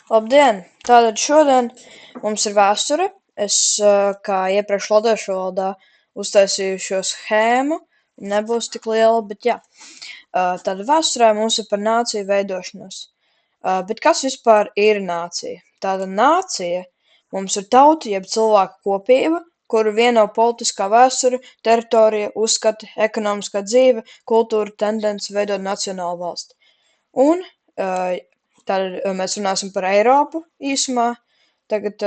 Labdien! Tātad šodien mums ir vēsture. Es, kā iepriekš latviešu valodā, uztaisīju šo schēmu. Nebūs tik liela, bet jā. Tātad vēsturē mums ir par nāciju veidošanos. Bet kas vispār ir nācija? Tātad nācija mums ir tauta jeb cilvēku kopība, kuru vieno politiskā vēsture, teritorija, uzskati, ekonomiskā dzīve, kultūra, tendence veidot nacionālu valsti. Un tad mēs runāsim par Eiropu īsumā tagad,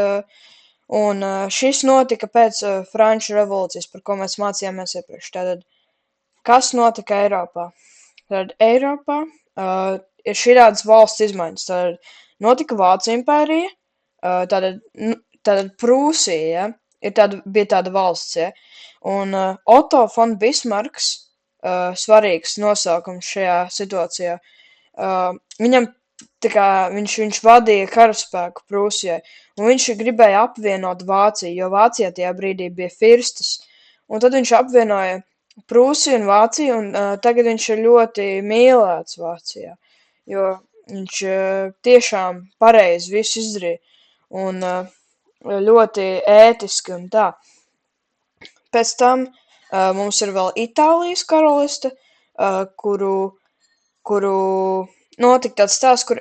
un šis notika pēc Franču revolūcijas, par ko mēs mācījāmies iepriekš. Tātad, kas notika Eiropā? Tad Eiropā ir šādas valsts izmaiņas. Tātad notika Vācu impērija, tātad Prūsija, ja, bija tāda valsts, ja, un Otto von Bismarks, svarīgs nosaukums šajā situācijā, viņam viņš vadīja karaspēku Prūsijai, un viņš gribēja apvienot Vāciju, jo Vācijā tajā brīdī bija firstas, un tad viņš apvienoja Prūsiju un Vāciju, un tagad viņš ir ļoti mīlēts Vācijā, jo viņš tiešām pareizi visu izdarīja, un ļoti ētiski un tā. Pēc tam mums ir vēl Itālijas karaliste, kuru notika tāds stāsts, kur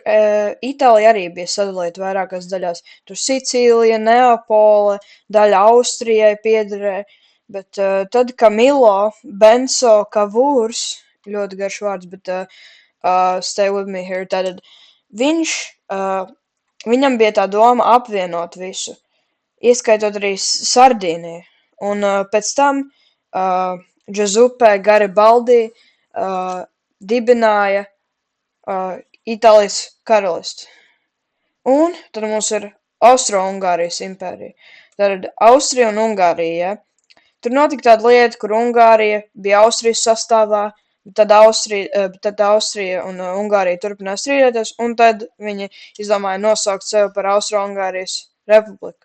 Itālija arī bija sadalīta vairākās daļās. Tur Sicīlija, Neapole, daļa Austrijai piederēja, bet tad Camillo Benso Cavours, ļoti garš vārds, bet stay with me here, tātad viņam bija tā doma apvienot visu, ieskaitot arī Sardīniju, un pēc tam Giuseppe Garibaldi dibināja Itālijas karalisti. Un tad mums ir Austro-Ungārijas impērija. Tad Austrija un Ungārija, ja. Tur notika tāda lieta, kur Ungārija bija Austrijas sastāvā, tad Austrija un Ungārija turpināja strīdēties, un tad viņi izdomāja nosaukt sevi par Austro-Ungārijas republiku.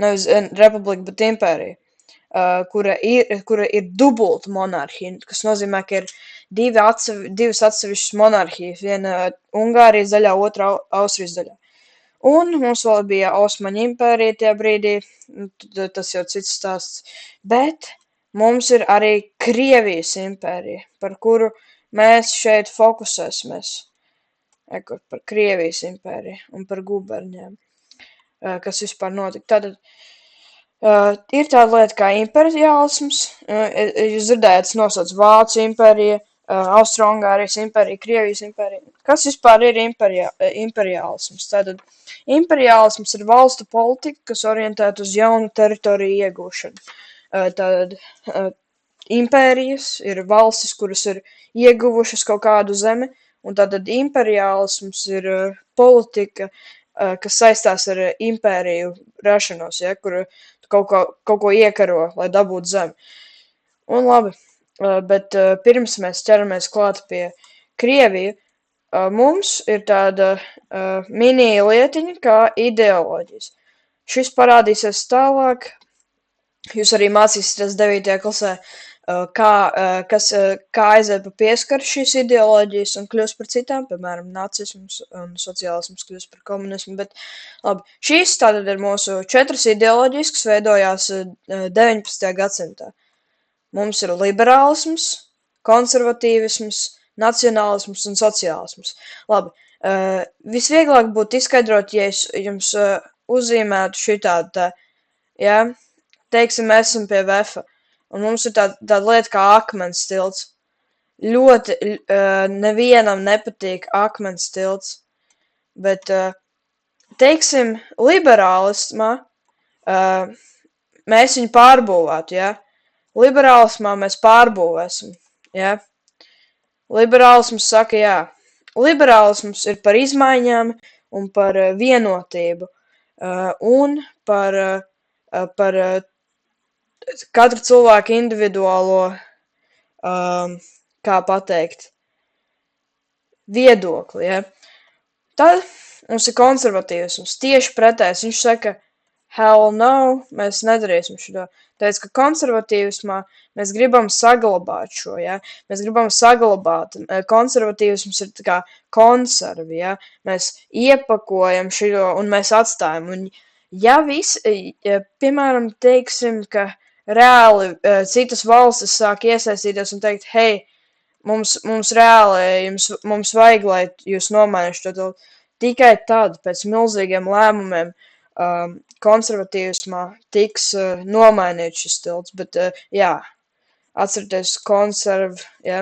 Nevis republika, bet impērija. Kura ir dubulta monarhija, kas nozīmē, ka ir divas atsevišķas monarhijas, viena Ungārijas daļā, otra Austrijas daļā. Un mums vēl bija Osmaņu impērija tajā brīdī, tas jau cits stāsts, bet mums ir arī Krievijas impērija, par kuru mēs šeit fokusēsimies, par Krievijas impēriju un par guberņiem, kas vispār notika. Tātad ir tāda lieta kā imperiālisms. Jūs dzirdējāt, nosauc Vācu impērija, Austro-Ungārijas impērija, Krievijas impērija. Kas vispār ir imperiālisms? Tātad imperiālisms ir valstu politika, kas orientēta uz jaunu teritoriju iegūšanu. Tātad impērijas ir valstis, kuras ir ieguvušas kaut kādu zemi, un tātad imperiālisms ir politika, kas saistās ar impēriju rašanos, ja, kur kaut ko iekaro, lai dabūtu zemi. Un labi, bet pirms mēs ķeramies klāt pie Krieviju, mums ir tāda mini lietiņa kā ideoloģijas. Šis parādīsies tālāk. Jūs arī mācīsieties 9. klasē, kā aiziet pa pieskaru šīs ideoloģijas un kļūst par citām, piemēram, nacisms un sociālisms kļūst par komunismu, bet labi, šīs tātad ir mūsu 4 ideoloģijas, kas veidojās 19. gadsimtā. Mums ir liberālisms, konservatīvisms, nacionālisms un sociālisms. Labi, visvieglāk būtu izskaidrot, ja es jums uzzīmētu šitādu, ja, teiksim, mēs esam pie Vefa, un mums ir tāda lieta kā akmens tilts. Ļoti nevienam nepatīk akmens tilts, bet, teiksim, liberālismā mēs viņu pārbūvētu, ja? Liberālismā mēs pārbūvēsim, ja? Liberālisms saka, jā. Liberālisms ir par izmaiņām un par vienotību un par katru cilvēku individuālo, kā pateikt, viedokli, ja? Tad mums ir konservatīvisms, tieši pretējs. Viņš saka, hell no, mēs nedarīsim šo. Tāpēc, ka konservatīvismā mēs gribam saglabāt šo, ja? Mēs gribam saglabāt, konservatīvisms ir tā kā konservi, ja? Mēs iepakojam šo un mēs atstājam. Un ja piemēram, teiksim, ka reāli citas valstis sāk iesaistīties un teikt, hei, mums reāli, mums vajag, lai jūs nomainītu to tikai tad, pēc milzīgiem lēmumiem, konservatīvismā tiks nomainīts šis tilts, bet jā, atcerieties konserv, jā.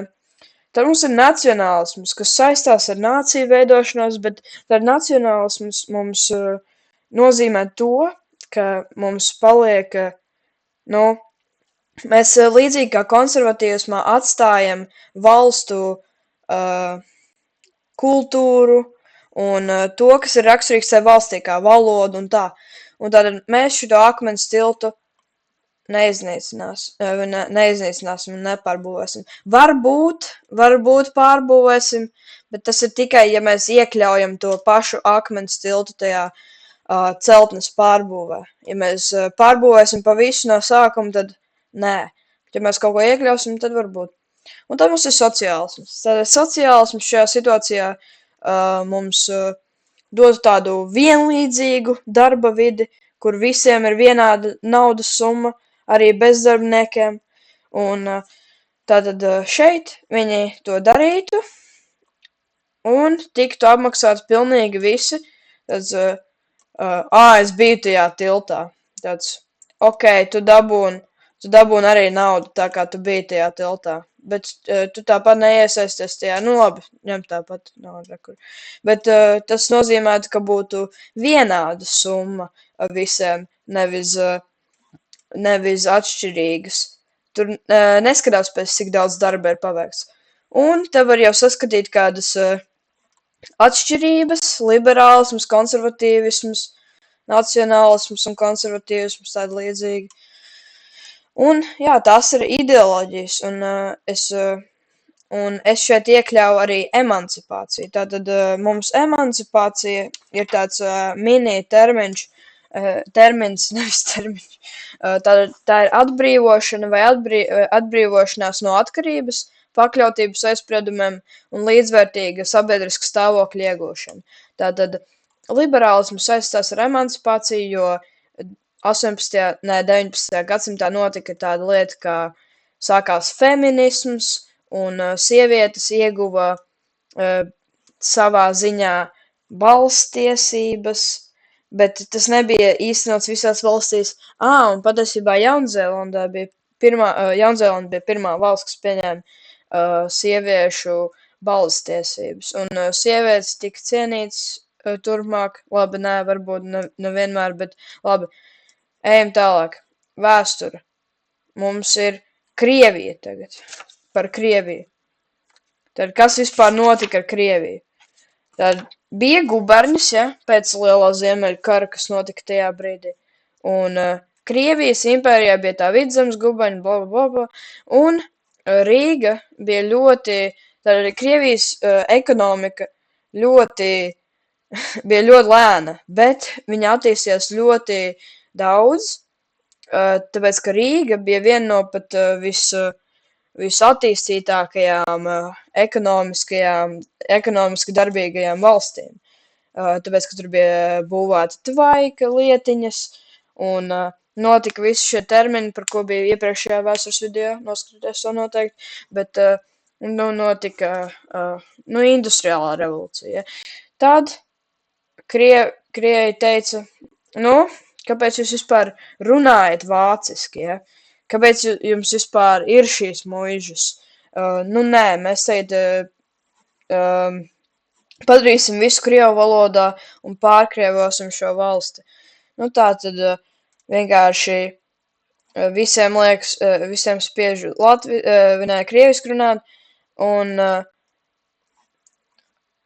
Tad mums ir nacionālisms, kas saistās ar nāciju veidošanos, bet tad nacionālisms mums nozīmē to, ka mums paliek, mēs līdzīgi kā konservatīvismā atstājam valstu kultūru, un to, kas ir raksturīgs tai valstī, kā valoda un tā. Un tātad mēs šo akmens tiltu neiznīcināsim un nepārbūvēsim. Varbūt pārbūvēsim, bet tas ir tikai, ja mēs iekļaujam to pašu akmens tiltu tajā celtnes pārbūvē. Ja mēs pārbūvēsim pa visu no sākuma, tad nē. Ja mēs kaut ko iekļausim, tad varbūt. Un tad mums ir sociālisms. Tātad sociālisms šajā situācijā mums dod tādu vienlīdzīgu darba vidi, kur visiem ir vienāda naudas summa, arī bezdarbniekiem. Un tātad šeit viņi to darītu un tiktu apmaksāts pilnīgi visi. Tāds, es biju tajā tiltā. Tāds, tu dabūni arī naudu, tā kā tu biji tajā tiltā. Bet tu tāpat neiesaisties tajā, labi, ņem tāpat naudu. Bet tas nozīmē, ka būtu vienāda summa visiem, nevis atšķirīgas. Tur neskatās pēc, cik daudz darba ir paveikts. Un te var jau saskatīt kādas atšķirības, liberālisms, konservatīvisms, nacionālisms un konservatīvisms, tādi līdzīgi. Un, jā, tās ir ideoloģijas, un es šeit iekļauju arī emancipāciju. Tātad mums emancipācija ir tāds mini-termins, nevis termiņš. Tā ir atbrīvošana vai atbrīvošanās no atkarības, pakļautības aizspriedumiem un līdzvērtīga sabiedriska stāvokļa iegūšana. Tātad liberālisms saistās ar emancipāciju, jo 19. gadsimtā notika tāda lieta, kā sākās feminisms, un sievietes ieguva savā ziņā balsstiesības, bet tas nebija īstenots visās valstīs. Un patiesībā Jaunzēlanda bija pirmā valsts, kas pieņēma sieviešu balsstiesības, un sievietes tika cienītas turpmāk. Labi, nē, varbūt nevienmēr, bet labi. Ejam tālāk. Vēsture. Mums ir Krievija tagad. Par Krieviju. Tad kas vispār notika ar Krieviju? Tad bija guberņas, ja, pēc lielā ziemeļu kara, kas notika tajā brīdī. Un Krievijas impērijā bija tā vidzemes guberņa, bla, bla, bla, un Rīga bija ļoti, tad Krievijas ekonomika bija ļoti lēna, bet viņa attīstījās ļoti daudz, tāpēc, ka Rīga bija viena no pat visattīstītākajām ekonomiski darbīgajām valstīm. Tāpēc, ka tur bija būvēta tvaika lietiņas, un notika visi šie termini, par ko bija iepriekšējā vēstures video, noskatīties to noteikti, bet notika industriālā revolūcija. Tad Krievi teica, kāpēc jūs vispār runājat vāciski, ja? Kāpēc jums vispār ir šīs muižas? Nē, mēs tagad padarīsim visu krievu valodā un pārkrievosim šo valsti. Tā tad vienkārši visiem spiež krieviski runāt,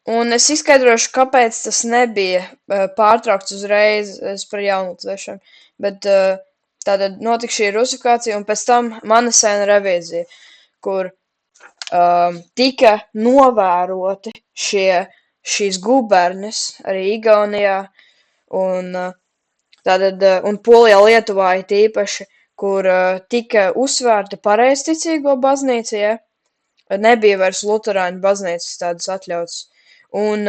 un es izskaidrošu, kāpēc tas nebija pārtraukts uzreiz par jaunatviešiem, bet tātad notika šī rusifikācija, un pēc tam Manasēna revīzija, kur tika novēroti šīs guberņas arī Igaunijā, un Tātad, un Polijā, Lietuvā it īpaši, kur tika uzsvērta pareizticīgo baznīca, ja, nebija vairs luterāņu baznīcas tādas atļautas, un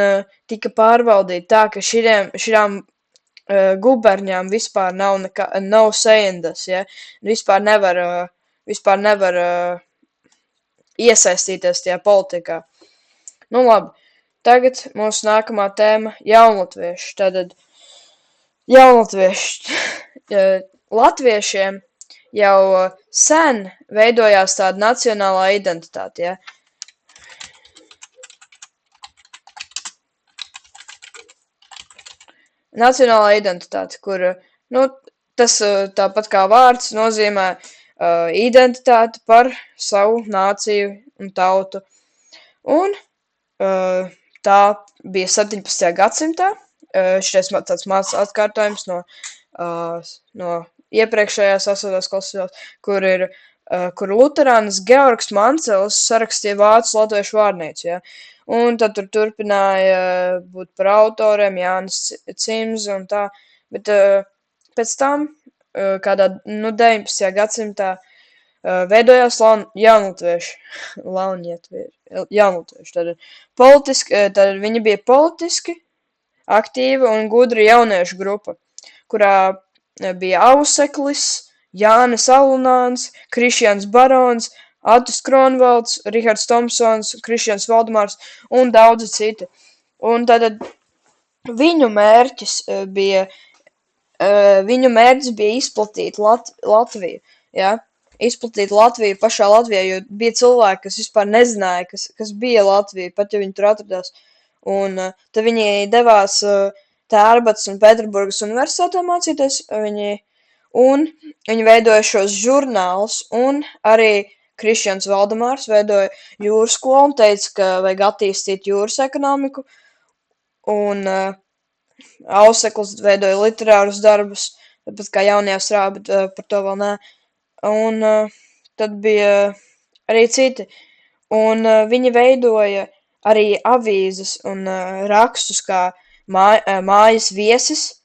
tika pārvaldīta tā, ka širām guberņām vispār nav sajendas, ja, vispār nevar iesaistīties tajā politikā. Nu labi, tagad mūsu nākamā tēma - jaunatvieši. Tātad jaunatvieši. Latviešiem jau sen veidojās tāda nacionālā identitāte, ja. Nacionālā identitāte, kur, nu, tas tāpat kā vārds nozīmē identitāti par savu nāciju un tautu. Un tā bija 17. gadsimtā. Šitais tāds mazs atkārtojums no iepriekšējās 8. klases, kur luterānis Georgs Mancels sarakstīja vācu latviešu vārnīcu, ja. Un tad tur turpināja būt par autoriem Jānis Cims un tā, bet pēc tam kādā, 19. gadsimtā veidojās jaunatvieši, tad viņi bija politiski aktīva un gudra jauniešu grupa, kurā bija Auseklis, Jānis Alunāns, Krišjāns Barons, Atis Kronvalds, Rihards Tomsons, Krišjāns Valdemārs un daudzi citi. Un tātad viņu mērķis bija izplatīt Latviju, ja? Izplatīt Latviju pašā Latvijā, jo bija cilvēki, kas vispār nezināja, kas bija Latvija, pat ja viņi tur atradās. Un tad viņi devās Tērbatas un Pēterburgas universitātē mācīties, viņi veidoja šos žurnālus, un arī Krišjāns Valdemārs veidoja jūras skolu un teica, ka vajag attīstīt jūras ekonomiku, un Auseklis veidoja literārus darbus, tāpat kā Jaunajā Strāvā, bet par to vēl nē. Un tad bija arī citi, un viņi veidoja arī avīzes un rakstus kā Mājas viesis,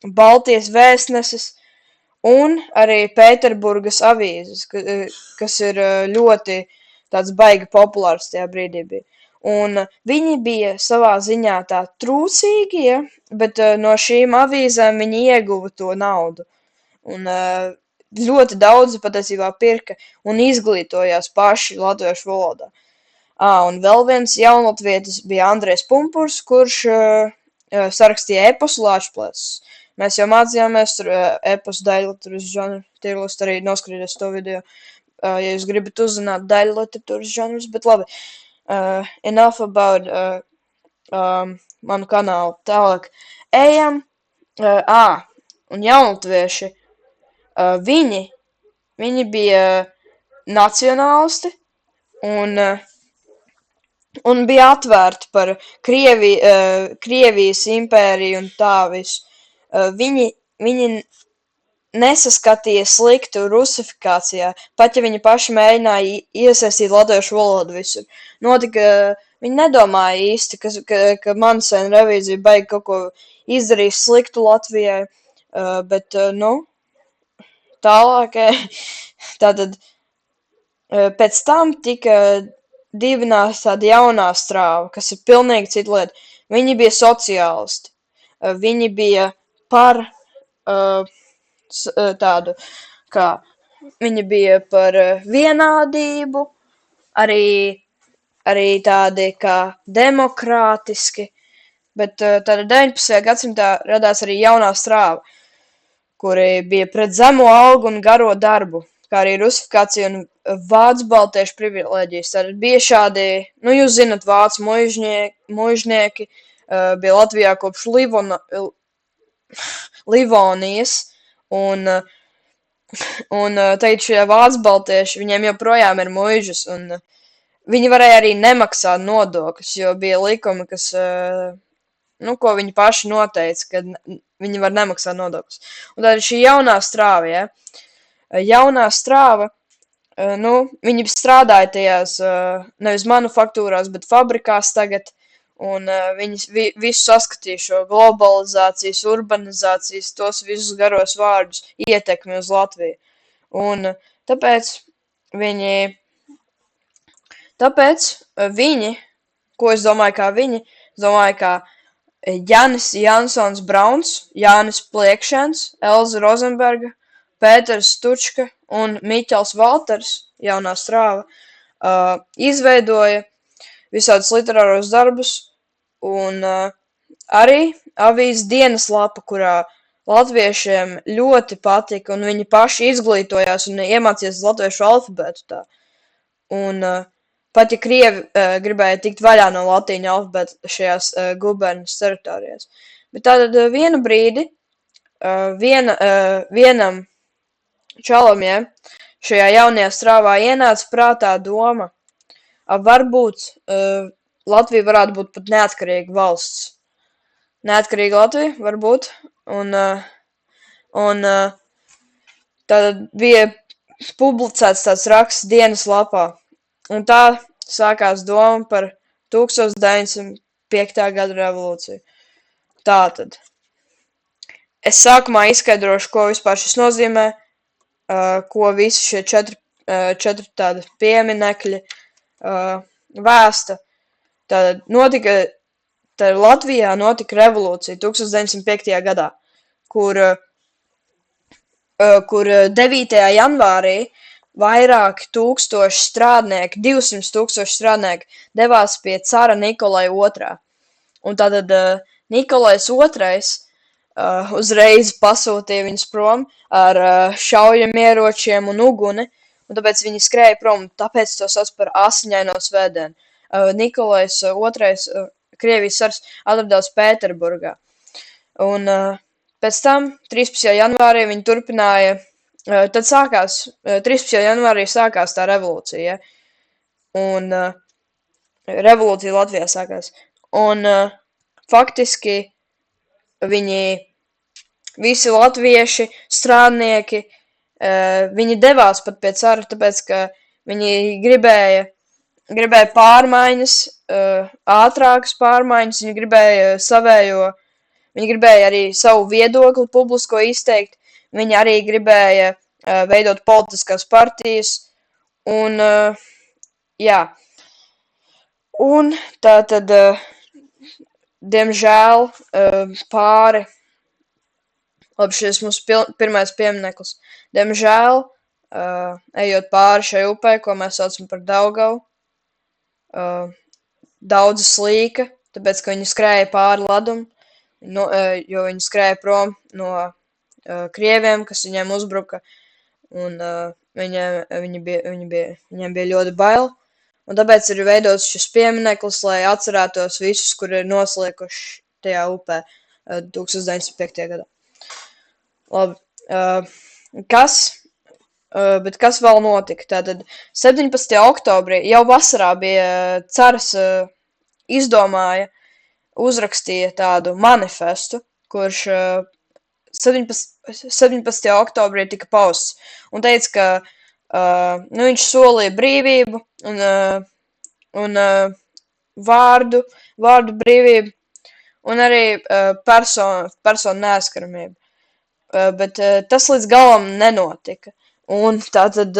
Baltijas vēstneses un arī Pēterburgas avīzes, kas ir ļoti tāds baigi populārs tajā brīdī bija. Un viņi bija savā ziņā tā trūcīgi, ja, bet no šīm avīzēm viņi ieguva to naudu. Un ļoti daudzi patiesībā pirka un izglītojās paši latviešu valodā. Un vēl viens jaunatvietis bija Andrejs Pumpurs, kurš sarakstīja eposu Lāčplēsis. Mēs jau mācījāmies tur eposu daļliteratūras žanru, tīrlist arī noskatīties to video, ja jūs gribat uzzināt daļliteratūras žanrus, bet labi, enough about manu kanālu. Tālāk, ejam, un jaunatvieši, viņi bija nacionālisti un bija atvērti par Krievijas impēriju un tā visu. Viņi nesaskatīja sliktu rusifikācijā, pat ja viņi paši mēģināja iesaistīt latviešu valodu visur. Viņi nedomāja īsti, ka Mansēna revīzija baigi kaut ko izdarīs sliktu Latvijai, bet, tālāk, tātad pēc tam tika dibināta tāda Jaunā Strāva, kas ir pilnīgi cita lieta. Viņi bija sociālisti, viņi bija par tādu, kā viņi bija par vienādību, arī tādi kā demokrātiski, bet tāda 19. gadsimtā radās arī Jaunā Strāva, kuri bija pret zemo algu un garo darbu, kā arī rusifikācija un vācu baltiešu privilēģijas. Tad bija šādi, jūs zinat, vācu muižnieki, bija Latvijā kopš Livonijas, un tagad šie vācu baltieši, viņiem joprojām ir muižas, un viņi varēja arī nemaksāt nodokļus, jo bija likumi, kas, ko viņi paši noteica, ka viņi var nemaksāt nodokļus. Un tad šī Jaunā Strāva, ja? Jaunā Strāva, viņi strādāja tajās nevis manufaktūrās, bet fabrikās tagad, un viņi visu saskatīja šo globalizācijas, urbanizācijas, tos visus garos vārdus ietekmi uz Latviju. Un tāpēc viņi, ko es domāju kā viņi, es domāju kā Janis Jansons Brauns, Jānis Pliekšens, Elza Rozenberga, Pēters Stučka un Miķels Valters, jaunā strāva, izveidoja visādus literāros darbus, un arī avīzes dienas lapa, kurā latviešiem ļoti patika, un viņi paši izglītojās un iemācījās latviešu alfabētu tā. Un pat ja krievi gribēja tikt vaļā no latīņu alfabēta šajās guberņas teritorijās. Bet tātad vienu brīdi vienam čalam, šajā jaunajā strāvā ienāca prātā doma, varbūt Latvija varētu būt pat neatkarīga valsts. Neatkarīga Latvija, varbūt. Un tad bija publicēts tāds raksts dienas lapā. Un tā sākās doma par 1905. gada revolūciju. Tātad. Es sākumā izskaidrošu, ko vispār šis nozīmē, ko visi šie četri tādi pieminekļi vēsta. Tātad Latvijā notika revolūcija 1905. gadā, kur 9. janvārī vairāki tūkstoši strādnieki, 200 tūkstoši strādnieki devās pie cara Nikolai II. Un tātad Nikolais II uzreiz pasūtīja viņus prom ar šaujamieročiem un uguni, un tāpēc viņi skrēja prom, tāpēc to sauc par asiņaino svētdienu. Nikolais II, Krievijas cars, atradās Pēterburgā. Un pēc tam 13. janvārī viņi turpināja. Tad 13. janvārī sākās tā revolūcija, un revolūcija Latvijā sākās. Un faktiski viņi, visi latvieši, strādnieki, viņi devās pat pie cara, tāpēc, ka viņi gribēja pārmaiņas, ātrākas pārmaiņas, viņi gribēja arī savu viedokli publisko izteikt. Viņi arī gribēja veidot politiskās partijas, un, jā. Un tātad, diemžēl, labi, šis mums pirmais piemineklis, diemžēl, ejot pāri šai upē, ko mēs saucam par Daugavu, daudzi slīka, tāpēc, ka viņi skrēja pāri ledumu, jo viņi skrēja prom no krieviem, kas viņiem uzbruka, un viņiem bija ļoti bail, un tāpēc ir veidots šis piemineklis, lai atcerētos visus, kuri ir noslīkuši tajā upē 1905. gadā. Labi, bet kas vēl notika? Tātad 17. oktobrī, jau vasarā bija cars izdomāja, uzrakstīja tādu manifestu, kurš 17. oktobrī tika pausts, un teica, ka viņš solīja brīvību un vārdu brīvību, un arī personu neaizskaramību. Bet tas līdz galam nenotika, un tātad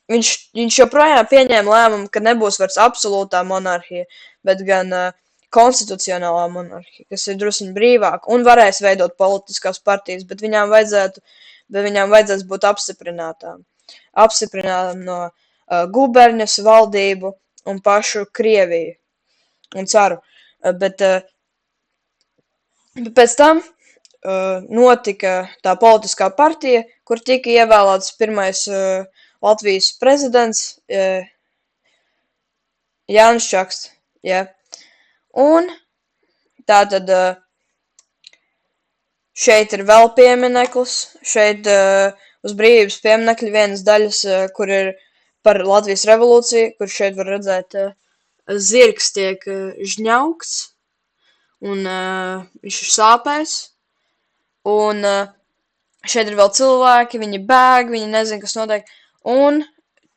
viņš joprojām pieņēma lēmumu, ka nebūs vairs absolūtā monarhija, bet gan konstitucionālā monarhija, kas ir drusku brīvāka un varēs veidot politiskās partijas, bet viņām vajadzēs būt apstiprinātām no guberņas, valdību un pašu Krieviju un caru. Bet pēc tam notika tā politiskā partija, kur tika ievēlēts pirmais Latvijas prezidents Jānis Čakste. Yeah. Un tātad šeit ir vēl piemineklis, šeit uz brīvības pieminekļa vienas daļas, kur ir par Latvijas revolūciju, kur šeit var redzēt zirgs tiek žņaukts, un viņš ir sāpēs, un šeit ir vēl cilvēki, viņi bēg, viņi nezin, kas notiek, un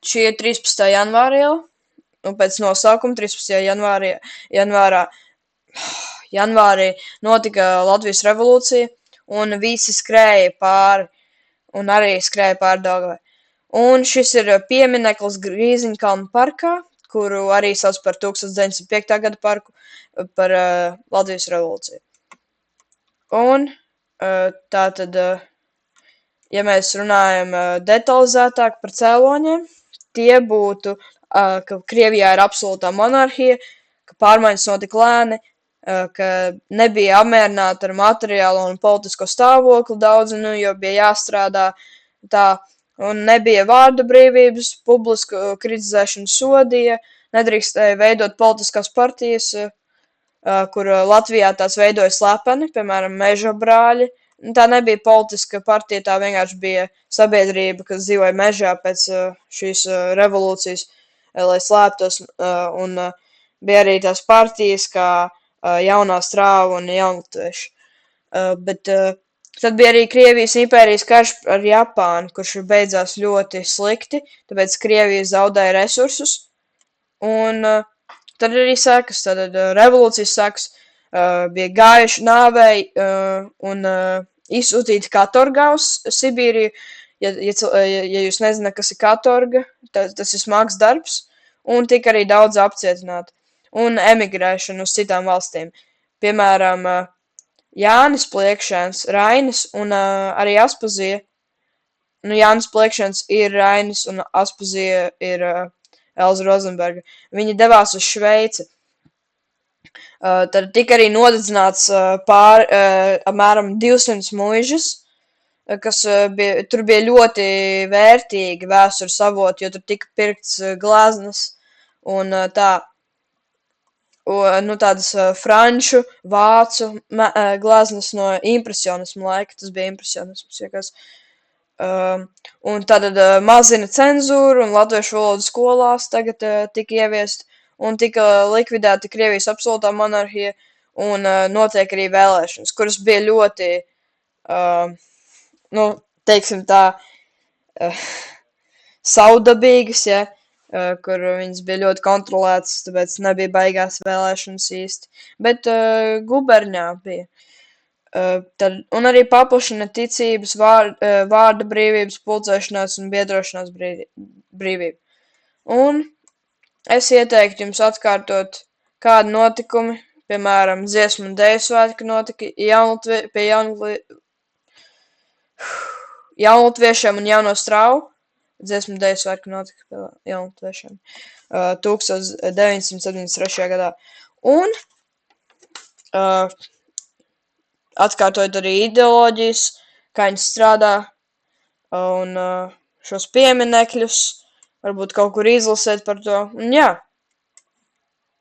šī ir 13. janvārī jau, un pēc nosaukuma 13. janvārā janvārī notika Latvijas revolūcija, un visi skrēja pāri, un arī skrēja pāri Daugavai. Un šis ir piemineklis Grīziņkalnu parkā, kuru arī sauc par 1905. gada parku, par Latvijas revolūciju. Un tātad, ja mēs runājam detalizētāk par cēloņiem, tie būtu, ka Krievijā ir absolūtā monarhija, ka pārmaiņas notika lēni, ka nebija apmierināti ar materiālo un politisko stāvokli daudzi, jo bija jāstrādā tā, un nebija vārda brīvības, publisku kritizēšanu sodīja, nedrīkstēja veidot politiskās partijas, kur Latvijā tās veidoja slepeni, piemēram, Meža brāļi. Tā nebija politiska partija, tā vienkārši bija sabiedrība, kas dzīvoja mežā pēc šīs revolūcijas, lai slēptos, un bija arī tās partijas, kā Jaunā strāva un jaunatvieši. Bet tad bija arī Krievijas impērijas karš ar Japānu, kurš beidzās ļoti slikti, tāpēc Krievija zaudēja resursus, un tad arī sekas, tad revolūcijas sekas, bija gājuši nāvei un izsūtīti katorgā uz Sibīriju. Ja jūs nezināt, kas ir katorga, tas ir smags darbs, un tika arī daudz apcietināti, un emigrēšana uz citām valstīm. Piemēram, Jānis Pliekšēns, Rainis un arī Aspazija. Jānis Pliekšēns ir Rainis un Aspazija ir Elza Rozenberga. Viņi devās uz Šveici. Tad tika arī nodedzināts apmēram 200 muižas, kas tur bija ļoti vērtīgi vēstures avoti, jo tur tika pirkts gleznas un tā, tādas franču, vācu gleznas no impresionismu laika, tas bija impresionisms, iekas. Un tātad mazina cenzūru un latviešu valodu skolās tagad tika ieviest un tika likvidēta Krievijas absolūtā monarhija un notiek arī vēlēšanas, kuras bija ļoti, teiksim tā, saudabīgas, ja, kur viņas bija ļoti kontrolētas, tāpēc nebija baigās vēlēšanas īsti, bet guberņā bija. Un arī paplašina ticības, vārda brīvības, pulcēšanās un biedrošanās brīvību. Un es ieteiktu jums atkārtot kādu notikumi, piemēram, dziesmu un dēļu svētki notika pie jaunlatviešiem un jauno strauju. Dziesmu un dēļu svētki notika pie jaunlatviešiem 1973. gadā. Un atkārtojot arī ideoloģijas, kā viņas strādā, un šos pieminekļus, varbūt kaut kur izlasēt par to. Un jā,